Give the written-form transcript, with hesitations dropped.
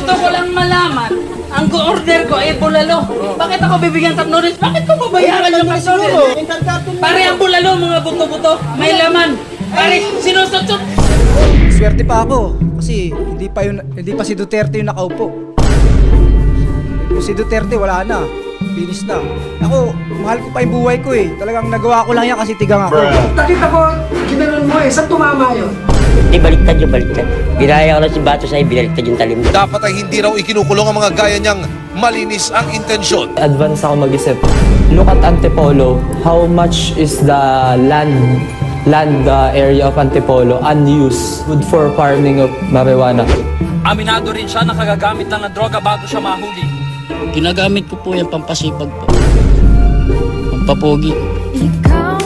Gusto ko lang malaman, ang order ko ay bulalo. Bakit ako bibigyan ng noodles? Bakit ko babayaran yung noodles? Pare ang bulalo, mga buto-buto, may laman. Pare, sinusot-sot. Swerte pa ako kasi hindi pa si Duterte yung nakaupo. Kung si Duterte wala na. Finish na. Ako, mahal ko pa yung buhay ko eh. Talagang nagawa ko lang yan kasi tigang ako. Nakita ko, ginanon mo eh. Saan tumama yun? Di baliktad yung baliktad. Ginaya ko lang si Bato sa'yo, binaliktad yung talim. Dapat ay hindi raw ikinukulong ang mga gaya niyang malinis ang intensyon. Advance ako mag-isip. Look at Antipolo. How much is the land area of Antipolo unused, good for farming of marijuana? Aminado rin siya na kagagamit lang ng droga bago siya mahuli. Ginagamit ko po yan pampasipag po. Pampapogi. Ikaw